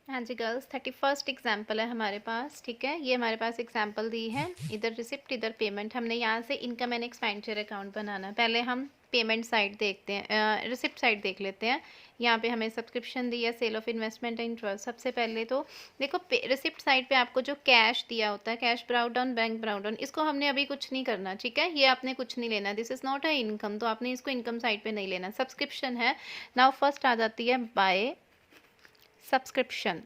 हाँ जी girls, 31st example है हमारे पास। ठीक है, ये हमारे पास एग्जाम्पल दी है, इधर रिसिप्ट इधर पेमेंट। हमने यहाँ से इनकम एंड एक्सपेंडिचर अकाउंट बनाना है। पहले हम पेमेंट साइड देखते हैं, रिसिप्ट साइड देख लेते हैं। यहाँ पे हमें सब्सक्रिप्शन दी है, sale of investment and interest. सबसे पहले तो देखो रिसिप्ट साइड पे आपको जो कैश दिया होता है, cash brought down, bank brought down, इसको हमने अभी कुछ नहीं करना। ठीक है, ये आपने कुछ नहीं लेना, this is not a income, तो आपने इसको इनकम साइड पे नहीं लेना। सब्सक्रिप्शन है। नाउ फर्स्ट आ जाती है बाय सब्सक्रिप्शन।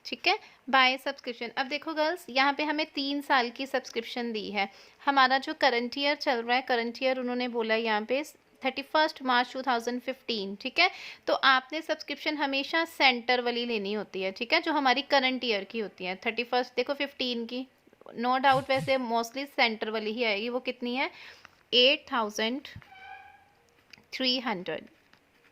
ठीक है, बाय सब्सक्रिप्शन। अब देखो गर्ल्स, यहाँ पे हमें 3 साल की सब्सक्रिप्शन दी है। हमारा जो करंट ईयर चल रहा है, करंट ईयर उन्होंने बोला यहाँ पे 31 मार्च 2015। ठीक है, तो आपने सब्सक्रिप्शन हमेशा सेंटर वाली लेनी होती है। ठीक है, जो हमारी करंट ईयर की होती है 31 देखो 15 की, नो डाउट वैसे मोस्टली सेंटर वाली ही आएगी। वो कितनी है, 8300।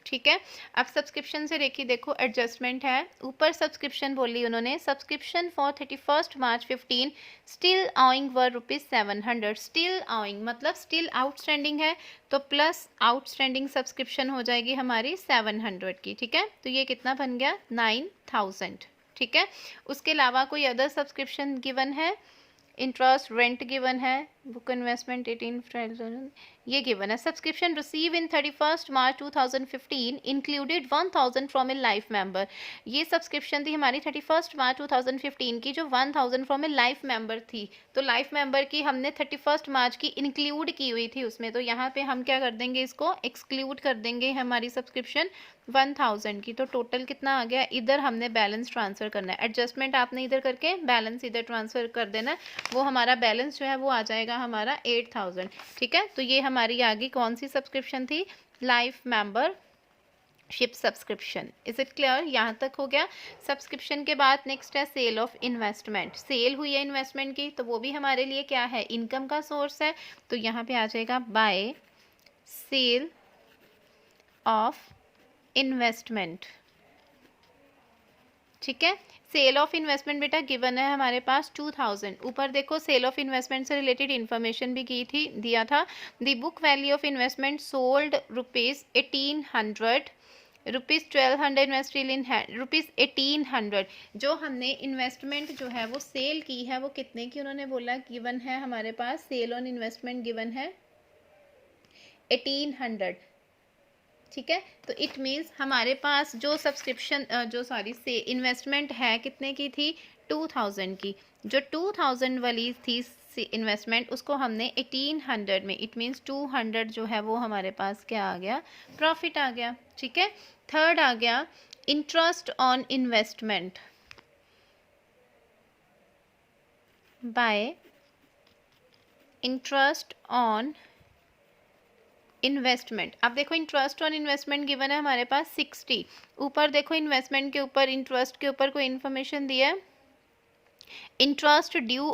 ठीक है, अब सब्सक्रिप्शन से देखिए, देखो एडजस्टमेंट है। ऊपर सब्सक्रिप्शन बोली उन्होंने, subscription for 31 March 15 still ऑइंग were ₹700। Still ऑइंग मतलब स्टिल आउटस्टैंडिंग है, तो प्लस आउटस्टैंडिंग सब्सक्रिप्शन हो जाएगी हमारी 700 की। ठीक है, तो ये कितना बन गया, 9000। ठीक है, उसके अलावा कोई अदर सब्सक्रिप्शन गिवन है, इंटरेस्ट रेंट गिवन है, बुक इन्वेस्टमेंट 18 ये गिवन है। Subscription receive in 31 March 2015 included 1000 from A life member. ये सब्सक्रिप्शन थी हमारी 31 मार्च 2015 की, जो 1000 फ्रॉम ए लाइफ मेंबर थी। तो लाइफ मेंबर की हमने 31 मार्च की इंक्लूड की हुई थी उसमें, तो यहाँ पे हम क्या कर देंगे, इसको एक्सक्लूड कर देंगे हमारी सब्सक्रिप्शन 1000 की। तो टोटल कितना आ गया, इधर हमने बैलेंस ट्रांसफर करना है। एडजस्टमेंट आपने इधर करके बैलेंस इधर ट्रांसफर कर देना है, वो हमारा बैलेंस जो है वो आ जाएगा हमारा 8000। ठीक है, तो ये हमारी आगे कौन सी सब्सक्रिप्शन थी, life member ship subscription. Is it clear, यहाँ तक हो गया। सब्सक्रिप्शन के बाद नेक्स्ट है सेल ऑफ इन्वेस्टमेंट। सेल हुई है इन्वेस्टमेंट की, तो वो भी हमारे लिए क्या है, इनकम का सोर्स है। तो यहाँ पे आ जाएगा बाय सेल ऑफ इन्वेस्टमेंट। ठीक है, सेल ऑफ इन्वेस्टमेंट बेटा गिवन है हमारे पास 2000। ऊपर देखो सेल ऑफ इन्वेस्टमेंट से रिलेटेड इन्फॉर्मेशन भी की थी, दिया था। The book value of investment sold ₹1800, ₹1200 invested in hand, ₹1800। जो हमने इन्वेस्टमेंट जो है वो सेल की है, वो कितने की उन्होंने बोला, गिवन है हमारे पास सेल ऑन इन्वेस्टमेंट गिवन है 1800। ठीक है, तो इट मीन्स हमारे पास जो सब्सक्रिप्शन जो सॉरी से इन्वेस्टमेंट है कितने की थी, 2000 की। जो 2000 वाली थी इन्वेस्टमेंट, उसको हमने 1800 में, इट मीन्स 200 जो है वो हमारे पास क्या आ गया, प्रॉफिट आ गया। ठीक है, थर्ड आ गया interest on investment by interest on investment. अब देखो इंटरेस्ट ऑन इन्वेस्टमेंट गिवन है हमारे पास 60। ऊपर देखो इन्वेस्टमेंट के ऊपर, इंटरेस्ट के ऊपर कोई इन्फॉर्मेशन दिया है, interest due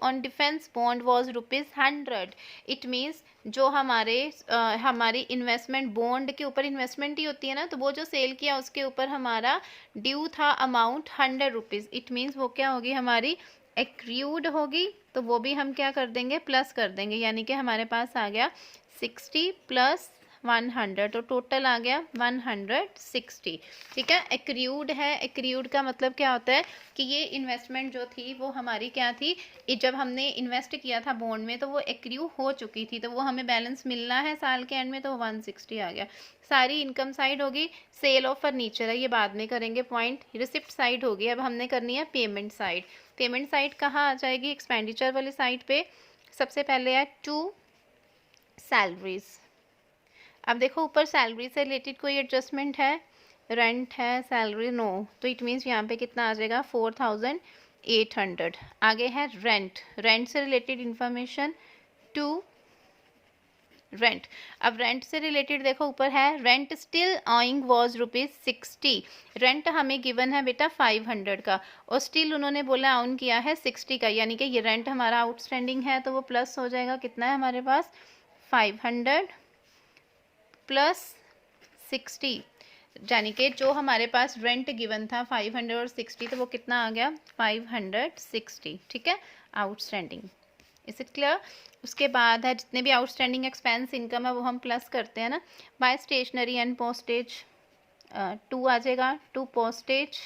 on defence bond was ₹100। It means जो हमारी इन्वेस्टमेंट बॉन्ड के ऊपर इन्वेस्टमेंट ही होती है ना, तो वो जो सेल किया उसके ऊपर हमारा ड्यू था अमाउंट ₹100। इट मीन्स वो क्या होगी, हमारी एक्रूड होगी, तो वो भी हम क्या कर देंगे, प्लस कर देंगे। यानी कि हमारे पास आ गया 60 + 100, तो टोटल आ गया 160। ठीक है, एक्रूड है। एक्रूड का मतलब क्या होता है कि ये इन्वेस्टमेंट जो थी वो हमारी क्या थी, जब हमने इन्वेस्ट किया था बॉन्ड में तो वो एक्रू हो चुकी थी, तो वो हमें बैलेंस मिलना है साल के एंड में, तो 160 आ गया। सारी इनकम साइड होगी। सेल ऑफ फर्नीचर है, ये बाद में करेंगे पॉइंट। रिसिप्ट साइड होगी, अब हमने करनी है पेमेंट साइड। पेमेंट साइड कहाँ आ जाएगी, एक्सपेंडिचर वाली साइड पे। सबसे पहले है टू सैलरीज। अब देखो ऊपर सैलरी से रिलेटेड कोई एडजस्टमेंट है, रेंट है, सैलरी नो, तो इट मीन्स यहाँ पे कितना आ जाएगा, 4800। आगे है रेंट, रेंट से रिलेटेड इंफॉर्मेशन टू रेंट। अब रेंट से रिलेटेड देखो ऊपर है, रेंट स्टिल ऑइंग वॉज ₹60। रेंट हमें गिवन है बेटा 500 का, और स्टिल उन्होंने बोला ऑन किया है 60 का, यानी कि ये रेंट हमारा आउटस्टैंडिंग है, तो वो प्लस हो जाएगा। कितना है हमारे पास, 500 + 60, यानी कि जो हमारे पास रेंट गिवन था 500 और 60, तो वो कितना आ गया, 560। ठीक है, आउटस्टैंडिंग। Is it clear. उसके बाद है जितने भी आउटस्टैंडिंग एक्सपेंस इनकम है वो हम प्लस करते हैं ना, बाय स्टेशनरी एंड पोस्टेज। 2 आ जाएगा। 2 पोस्टेज,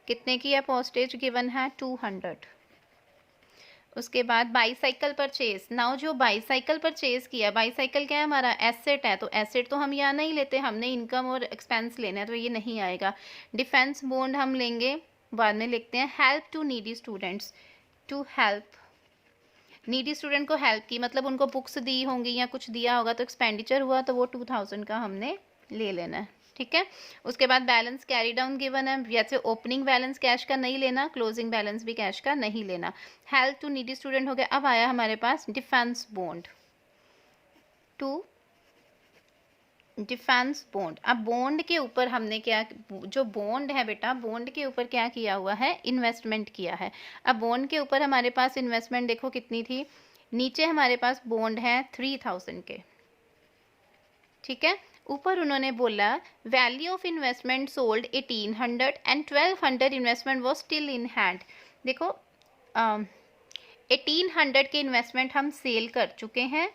कितने की है पोस्टेज गिवन है 200। उसके बाद बाईसाइकिल परचेज, नाउ जो बाईसाइकिल परचेज किया, बाईसाइकिल क्या है हमारा एसेट है, तो एसेट तो हम यहाँ नहीं लेते, हमने इनकम और एक्सपेंस लेना है, तो ये नहीं आएगा। डिफेंस बॉन्ड हम लेंगे, बाद में लिखते हैं। Help to needy students, to help needy student को हेल्प की, मतलब उनको बुक्स दी होंगी या कुछ दिया होगा तो एक्सपेंडिचर हुआ, तो वो 2000 का हमने ले लेना है, ठीक है। उसके बाद बैलेंस कैरी डाउन गिवन है, जैसे ओपनिंग बैलेंस कैश का नहीं लेना, क्लोजिंग बैलेंस भी कैश का नहीं लेना। हेल्प टू नीडी स्टूडेंट हो गया। अब आया हमारे पास defence bond, two defence bond. अब बॉन्ड के ऊपर हमने क्या, जो बॉन्ड है बेटा, बॉन्ड के ऊपर क्या किया हुआ है, इन्वेस्टमेंट किया है। अब बॉन्ड के ऊपर हमारे पास इन्वेस्टमेंट देखो कितनी थी, नीचे हमारे पास बॉन्ड है 3000 के, ठीक है। ऊपर उन्होंने बोला value of investment sold 1800 and 1200 investment was still in hand. देखो 1800 के इन्वेस्टमेंट हम सेल कर चुके हैं,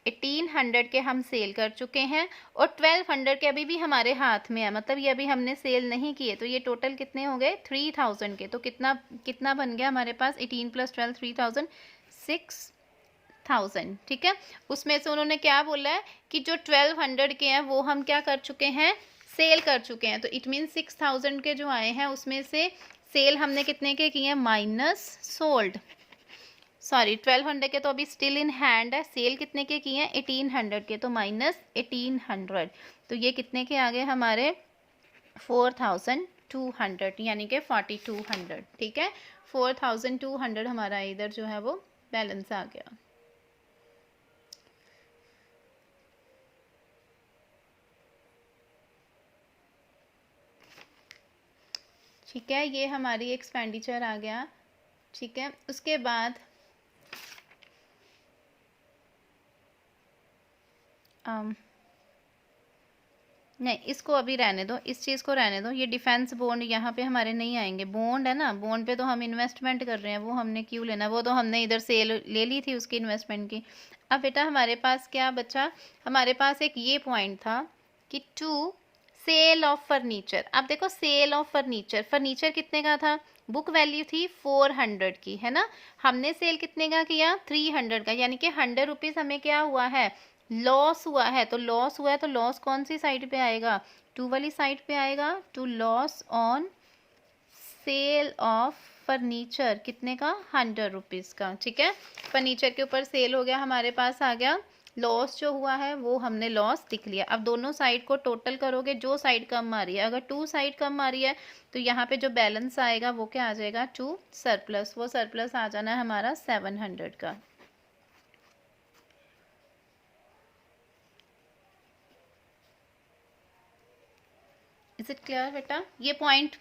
1800 के हम सेल कर चुके हैं, और 1200 के अभी भी हमारे हाथ में है, मतलब ये अभी हमने सेल नहीं किए, तो ये टोटल कितने हो गए 3000 के। तो कितना कितना बन गया हमारे पास, 18 + 12 3000, 6000, ठीक है। उसमें से उन्होंने क्या बोला है कि जो 1200 के हैं वो हम क्या कर चुके हैं, सेल कर चुके हैं, तो इट मीन 6000 के जो आए हैं उसमें से सेल हमने कितने के किए हैं, माइनस सोल्ड, सॉरी 1200 के तो अभी स्टिल इन हैंड है, सेल कितने के किए हैं 1800 के, तो माइनस 1800, तो ये कितने के आ गए हमारे 4200, यानी कि 4200, ठीक है। 4200 हमारा इधर जो है वो बैलेंस आ गया। ठीक है, ये हमारी एक्सपेंडिचर आ गया, ठीक है। उसके बाद नहीं, इसको अभी रहने दो, इस चीज़ को रहने दो। ये डिफेंस बॉन्ड यहाँ पे हमारे नहीं आएंगे, बॉन्ड है ना, बॉन्ड पे तो हम इन्वेस्टमेंट कर रहे हैं, वो हमने क्यों लेना, वो तो हमने इधर सेल ले ली थी उसकी इन्वेस्टमेंट की। अब बेटा हमारे पास क्या बचा, हमारे पास एक ये पॉइंट था कि टू सेल ऑफ फर्नीचर। अब देखो सेल ऑफ फर्नीचर, फर्नीचर कितने का था, बुक वैल्यू थी 400 की, है ना, हमने सेल कितने का किया 300 का, यानी कि 100 रुपीज़ हमें क्या हुआ है, लॉस हुआ है। तो लॉस हुआ है तो लॉस कौन सी साइड पे आएगा, टू वाली साइड पे आएगा, to loss on sale of furniture, कितने का 100 रुपीज़ का, ठीक है। फर्नीचर के ऊपर सेल हो गया, हमारे पास आ गया, लॉस जो हुआ है वो हमने लॉस दिख लिया। अब दोनों साइड को टोटल करोगे, जो साइड कम आ रही है, अगर 2 साइड कम आ रही है तो यहाँ पे जो बैलेंस आएगा वो क्या आ जाएगा 2 सरप्लस, वो सरप्लस आ जाना है हमारा 700 का। इज इट क्लियर बेटा, ये पॉइंट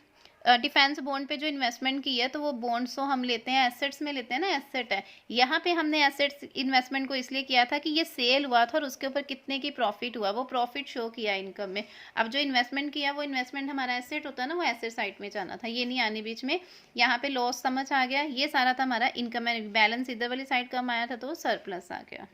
डिफेंस बॉन्ड पे जो इन्वेस्टमेंट की है तो वो बॉन्ड्स तो हम लेते हैं एसेट्स में लेते हैं ना, एसेट है, यहाँ पे हमने एसेट्स इन्वेस्टमेंट को इसलिए किया था कि ये सेल हुआ था और उसके ऊपर कितने की प्रॉफिट हुआ, वो प्रॉफिट शो किया इनकम में। अब जो इन्वेस्टमेंट किया वो इन्वेस्टमेंट हमारा एसेट होता है ना, वो एसेट साइड में जाना था, ये नहीं आने बीच में। यहाँ पे लॉस समझ आ गया, ये सारा था हमारा इनकम में, बैलेंस इधर वाली साइड कम आया था तो सरप्लस आ गया।